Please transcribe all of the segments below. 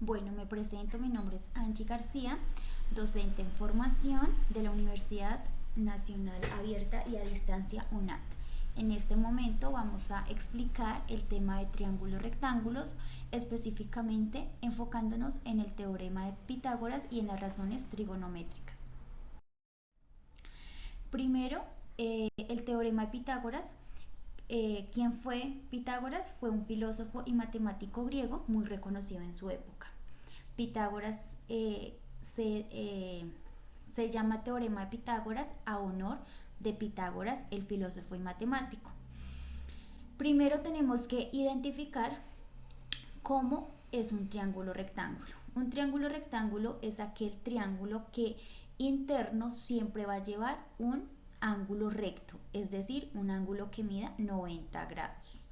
Bueno, me presento, mi nombre es Angie García, docente en formación de la Universidad Nacional Abierta y a Distancia UNAT. En este momento vamos a explicar el tema de triángulos rectángulos, específicamente enfocándonos en el teorema de Pitágoras y en las razones trigonométricas. Primero, el teorema de Pitágoras. ¿Quién fue Pitágoras? Fue un filósofo y matemático griego muy reconocido en su época. Pitágoras se llama teorema de Pitágoras a honor de Pitágoras, el filósofo y matemático. Primero tenemos que identificar cómo es un triángulo rectángulo. Un triángulo rectángulo es aquel triángulo que interno siempre va a llevar un ángulo recto, es decir, un ángulo que mida 90 grados.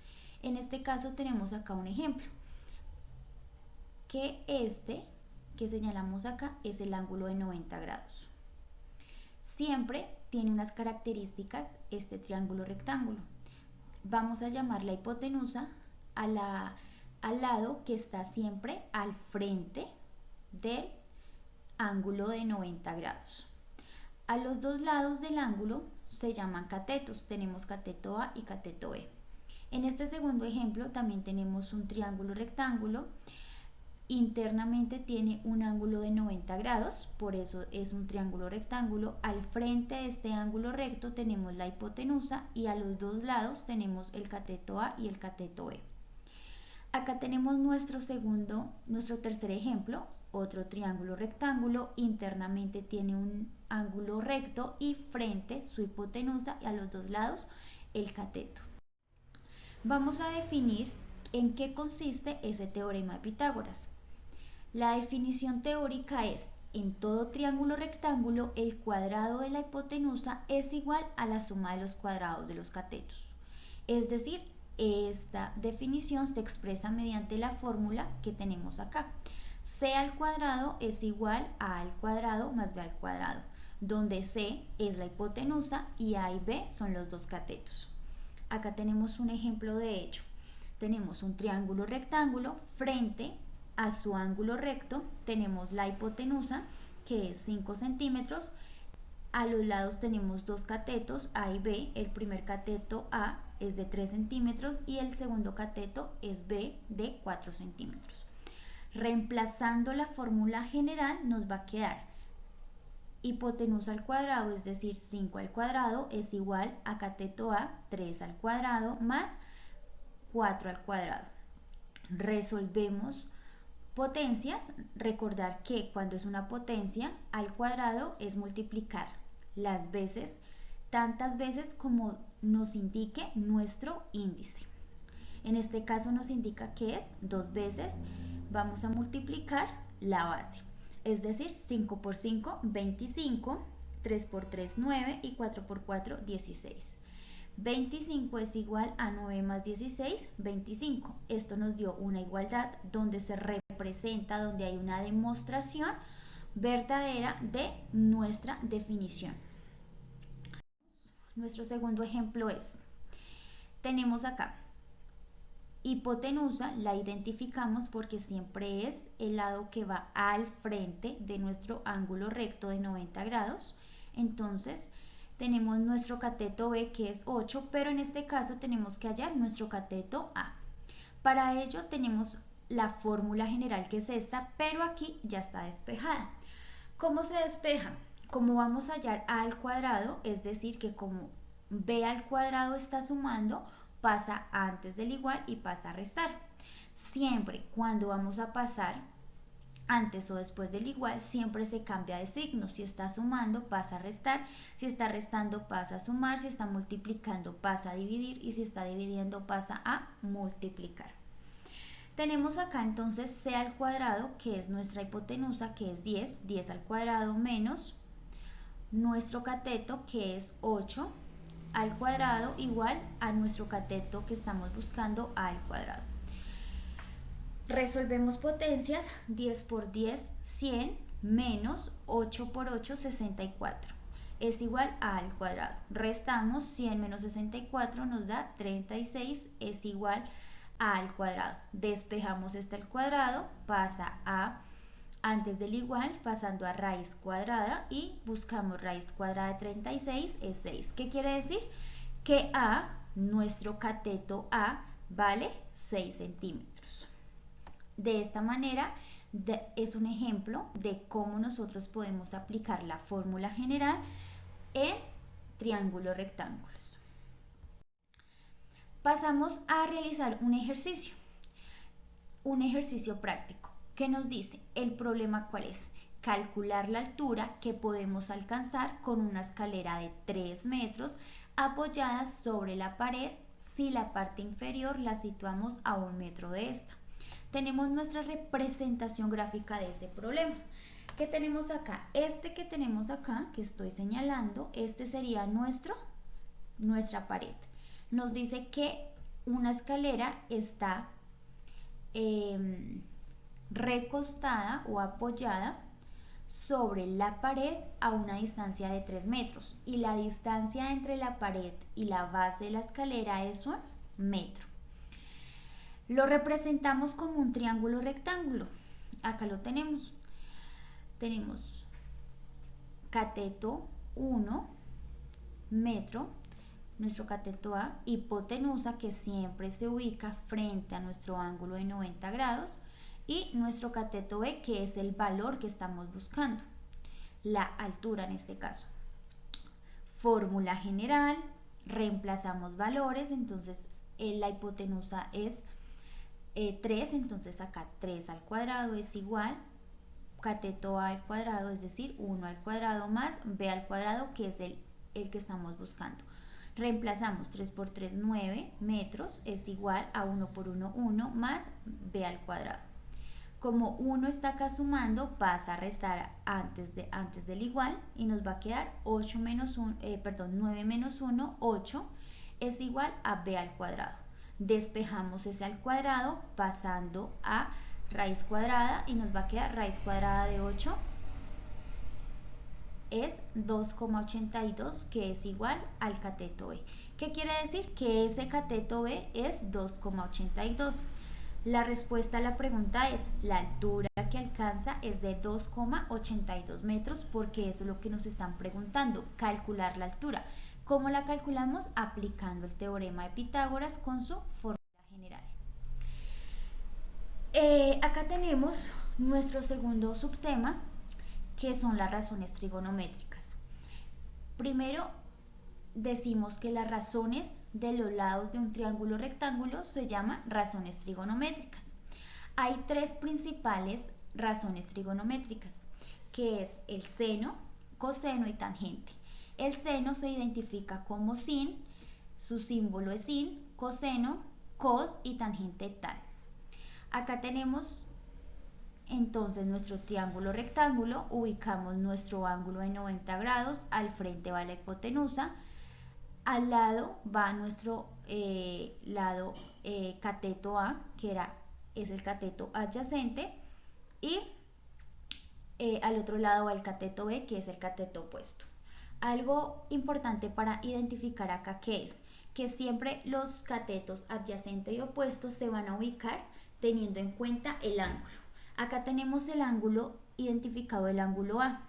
En este caso tenemos acá un ejemplo, que este que señalamos acá es el ángulo de 90 grados. Siempre tiene unas características este triángulo rectángulo. Vamos a llamar la hipotenusa al lado que está siempre al frente del ángulo de 90 grados. A los dos lados del ángulo se llaman catetos. Tenemos cateto A y cateto B. En este segundo ejemplo también tenemos un triángulo rectángulo. Internamente tiene un ángulo de 90 grados, por eso es un triángulo rectángulo. Al frente de este ángulo recto tenemos la hipotenusa y a los dos lados tenemos el cateto A y el cateto B. Acá tenemos nuestro tercer ejemplo, otro triángulo rectángulo. Internamente tiene un ángulo recto y frente su hipotenusa y a los dos lados el cateto. Vamos a definir en qué consiste ese teorema de Pitágoras. La definición teórica es: en todo triángulo rectángulo el cuadrado de la hipotenusa es igual a la suma de los cuadrados de los catetos. Es decir, esta definición se expresa mediante la fórmula que tenemos acá. C al cuadrado es igual a al cuadrado más b al cuadrado, donde C es la hipotenusa y A y B son los dos catetos. Acá tenemos un ejemplo de ello. Tenemos un triángulo rectángulo. Frente a su ángulo recto tenemos la hipotenusa, que es 5 centímetros. A los lados tenemos dos catetos A y B. El primer cateto A es de 3 centímetros y el segundo cateto es B de 4 centímetros. Reemplazando la fórmula general nos va a quedar hipotenusa al cuadrado, es decir, 5 al cuadrado es igual a cateto A, 3 al cuadrado más 4 al cuadrado. Resolvemos potencias. Recordar que cuando es una potencia al cuadrado es multiplicar las veces, tantas veces como nos indique nuestro índice. En este caso nos indica que es 2 veces. Vamos a multiplicar la base, es decir, 5 por 5, 25, 3 por 3, 9 y 4 por 4, 16. 25 es igual a 9 más 16, 25. Esto nos dio una igualdad donde se representa, donde hay una demostración verdadera de nuestra definición. Nuestro segundo ejemplo es, tenemos acá hipotenusa, la identificamos porque siempre es el lado que va al frente de nuestro ángulo recto de 90 grados. Entonces tenemos nuestro cateto B, que es 8, pero en este caso tenemos que hallar nuestro cateto A. Para ello tenemos la fórmula general, que es esta, pero aquí ya está despejada. ¿Cómo se despeja? Como vamos a hallar A al cuadrado, es decir, que como B al cuadrado está sumando, pasa antes del igual y pasa a restar. Siempre cuando vamos a pasar antes o después del igual, siempre se cambia de signo. Si está sumando, pasa a restar. Si está restando, pasa a sumar. Si está multiplicando, pasa a dividir. Y si está dividiendo, pasa a multiplicar. Tenemos acá entonces C al cuadrado, que es nuestra hipotenusa, que es 10. 10 al cuadrado menos nuestro cateto, que es 8 al cuadrado, igual a nuestro cateto que estamos buscando, A al cuadrado. Resolvemos potencias. 10 por 10, 100, menos 8 por 8, 64. Es igual a al cuadrado. Restamos 100 menos 64, nos da 36, es igual a al cuadrado. Despejamos este al cuadrado, pasa a antes del igual, pasando a raíz cuadrada y buscamos raíz cuadrada de 36 es 6. ¿Qué quiere decir? Que A, nuestro cateto A, vale 6 centímetros. De esta manera es un ejemplo de cómo nosotros podemos aplicar la fórmula general en triángulos rectángulos. Pasamos a realizar un ejercicio práctico que nos dice el problema cuál es. Calcular la altura que podemos alcanzar con una escalera de 3 metros apoyada sobre la pared si la parte inferior la situamos a 1 metro de esta. Tenemos nuestra representación gráfica de ese problema. ¿Qué tenemos acá? Este que tenemos acá, que estoy señalando, este sería nuestra pared. Nos dice que una escalera está recostada o apoyada sobre la pared a una distancia de 3 metros y la distancia entre la pared y la base de la escalera es 1 metro. Lo representamos como un triángulo rectángulo. Acá lo tenemos. Tenemos cateto 1 metro, nuestro cateto A, hipotenusa que siempre se ubica frente a nuestro ángulo de 90 grados y nuestro cateto B que es el valor que estamos buscando, la altura en este caso. Fórmula general, reemplazamos valores, entonces la hipotenusa es 3, entonces acá 3 al cuadrado es igual cateto A al cuadrado, es decir, 1 al cuadrado más B al cuadrado, que es el que estamos buscando. Reemplazamos 3 por 3, 9 metros, es igual a 1 por 1, 1 más B al cuadrado. Como 1 está acá sumando, pasa a restar antes del igual y nos va a quedar 9 menos 1, 8, es igual a B al cuadrado. Despejamos ese al cuadrado pasando a raíz cuadrada y nos va a quedar raíz cuadrada de 8 es 2,82, que es igual al cateto B. ¿Qué quiere decir? Que ese cateto B es 2,82. La respuesta a la pregunta es la altura que alcanza es de 2,82 metros, porque eso es lo que nos están preguntando, calcular la altura. ¿Cómo la calculamos? Aplicando el teorema de Pitágoras con su fórmula general. Acá tenemos nuestro segundo subtema, que son las razones trigonométricas. Primero, decimos que las razones de los lados de un triángulo rectángulo se llaman razones trigonométricas. Hay 3 principales razones trigonométricas, que es el seno, coseno y tangente. El seno se identifica como sin, su símbolo es sin, coseno, cos y tangente tal. Acá tenemos entonces nuestro triángulo rectángulo, ubicamos nuestro ángulo de 90 grados, al frente va la hipotenusa, al lado va nuestro lado cateto A, que es el cateto adyacente, y al otro lado va el cateto B, que es el cateto opuesto. Algo importante para identificar acá que es que siempre los catetos adyacente y opuesto se van a ubicar teniendo en cuenta el ángulo. Acá tenemos el ángulo identificado, el ángulo A.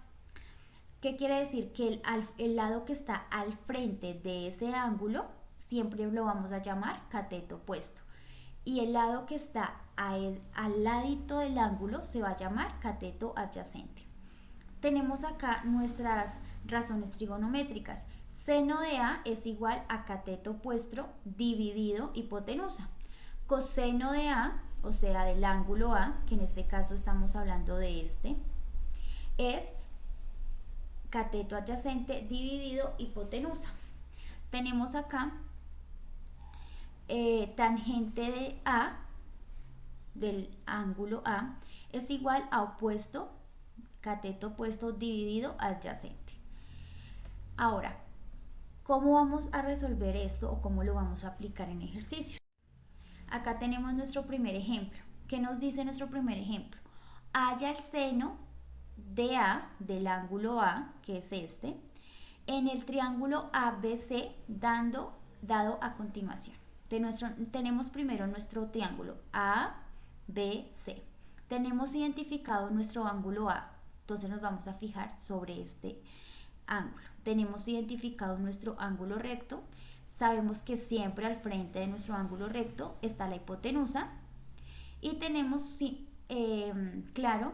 ¿Qué quiere decir? Que el lado que está al frente de ese ángulo siempre lo vamos a llamar cateto opuesto. Y el lado que está al ladito del ángulo se va a llamar cateto adyacente. Tenemos acá nuestras razones trigonométricas. Seno de A es igual a cateto opuesto dividido hipotenusa. Coseno de A, o sea del ángulo A, que en este caso estamos hablando de este, es cateto adyacente dividido hipotenusa. Tenemos acá tangente de A, del ángulo A, es igual a opuesto, cateto opuesto dividido adyacente. Ahora, ¿cómo vamos a resolver esto o cómo lo vamos a aplicar en ejercicios? Acá tenemos nuestro primer ejemplo. ¿Qué nos dice nuestro primer ejemplo? Halla el seno de A, del ángulo A, que es este, en el triángulo ABC dado a continuación. Tenemos primero nuestro triángulo A, B, C. Tenemos identificado nuestro ángulo A, entonces nos vamos a fijar sobre este ángulo. Tenemos identificado nuestro ángulo recto. Sabemos que siempre al frente de nuestro ángulo recto está la hipotenusa. Y tenemos claro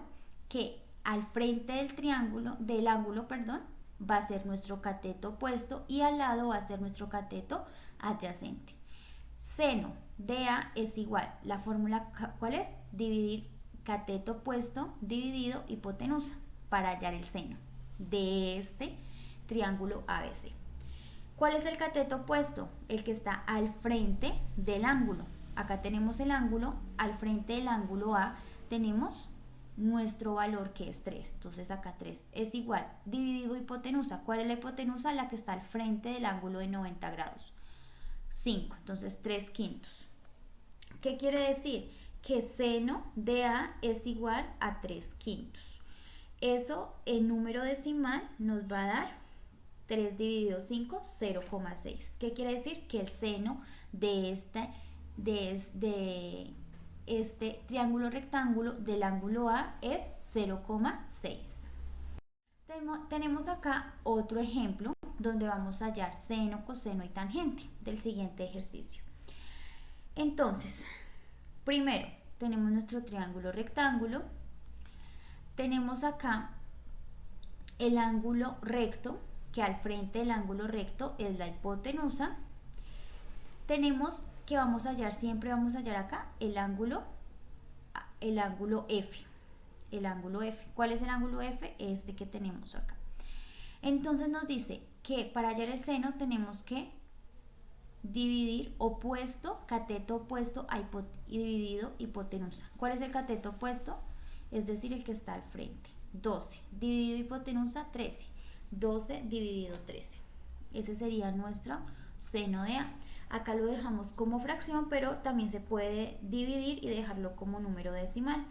que al frente del triángulo, del ángulo, perdón, va a ser nuestro cateto opuesto y al lado va a ser nuestro cateto adyacente. Seno de A es igual, la fórmula ¿cuál es? Dividir cateto opuesto dividido hipotenusa para hallar el seno de este triángulo ABC. ¿Cuál es el cateto opuesto? El que está al frente del ángulo. Acá tenemos el ángulo, al frente del ángulo A tenemos nuestro valor que es 3. Entonces acá 3 es igual, dividido hipotenusa. ¿Cuál es la hipotenusa? La que está al frente del ángulo de 90 grados. 5, entonces 3 quintos. ¿Qué quiere decir? Que seno de A es igual a 3 quintos. Eso en número decimal nos va a dar 3 dividido 5, 0,6. ¿Qué quiere decir? Que el seno de este triángulo rectángulo del ángulo A es 0,6. Tenemos acá otro ejemplo donde vamos a hallar seno, coseno y tangente del siguiente ejercicio. Entonces, primero tenemos nuestro triángulo rectángulo. Tenemos acá el ángulo recto, que al frente del ángulo recto es la hipotenusa. Tenemos que siempre vamos a hallar acá el ángulo F. El ángulo F. ¿Cuál es el ángulo F? Este que tenemos acá. Entonces nos dice que para hallar el seno tenemos que dividir cateto opuesto y dividido hipotenusa. ¿Cuál es el cateto opuesto? Es decir, el que está al frente. 12 dividido hipotenusa, 13. 12 dividido 13. Ese sería nuestro seno de A. Acá lo dejamos como fracción, pero también se puede dividir y dejarlo como número decimal,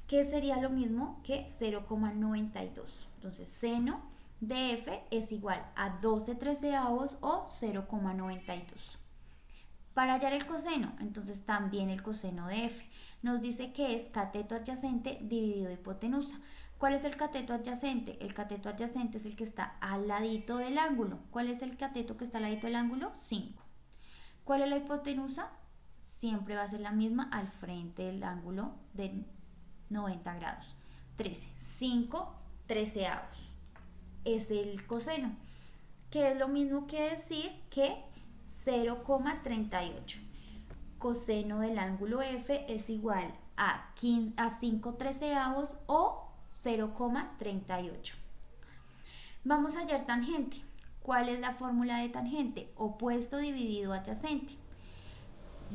que sería lo mismo que 0,92. Entonces, seno de F es igual a 12 treceavos o 0,92. Para hallar el coseno, entonces también el coseno de F nos dice que es cateto adyacente dividido hipotenusa. ¿Cuál es el cateto adyacente? El cateto adyacente es el que está al ladito del ángulo. ¿Cuál es el cateto que está al ladito del ángulo? 5. ¿Cuál es la hipotenusa? Siempre va a ser la misma al frente del ángulo de 90 grados. 13. 5 treceavos. Es el coseno, que es lo mismo que decir que 0,38. Coseno del ángulo F es igual a 5 treceavos o 0,38. Vamos a hallar tangente. ¿Cuál es la fórmula de tangente? Opuesto dividido adyacente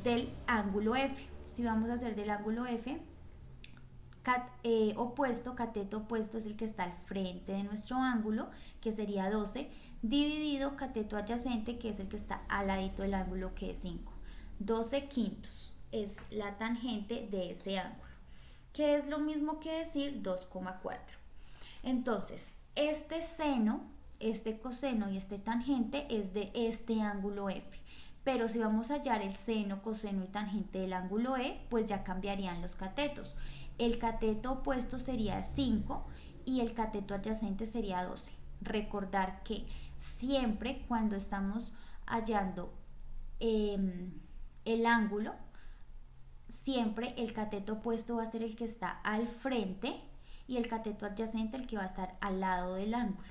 del ángulo F. Si vamos a hacer del ángulo F, cateto opuesto es el que está al frente de nuestro ángulo, que sería 12, dividido cateto adyacente, que es el que está al ladito del ángulo, que es 5. 12 quintos es la tangente de ese ángulo, que es lo mismo que decir 2,4. Entonces, este seno, este coseno y este tangente es de este ángulo F. Pero si vamos a hallar el seno, coseno y tangente del ángulo E, pues ya cambiarían los catetos. El cateto opuesto sería 5 y el cateto adyacente sería 12. Recordar que siempre cuando estamos hallando el ángulo, siempre el cateto opuesto va a ser el que está al frente y el cateto adyacente el que va a estar al lado del ángulo.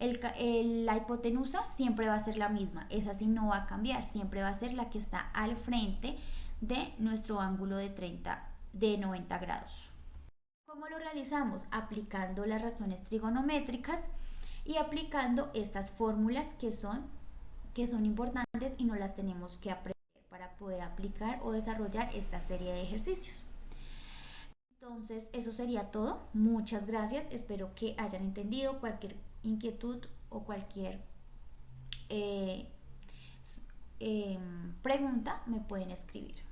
La hipotenusa siempre va a ser la misma, esa sí no va a cambiar, siempre va a ser la que está al frente de nuestro ángulo de 90 grados. ¿Cómo lo realizamos? Aplicando las razones trigonométricas y aplicando estas fórmulas que son importantes y no las tenemos que aprender para poder aplicar o desarrollar esta serie de ejercicios. Entonces, eso sería todo. Muchas gracias. Espero que hayan entendido. Cualquier inquietud o cualquier pregunta me pueden escribir.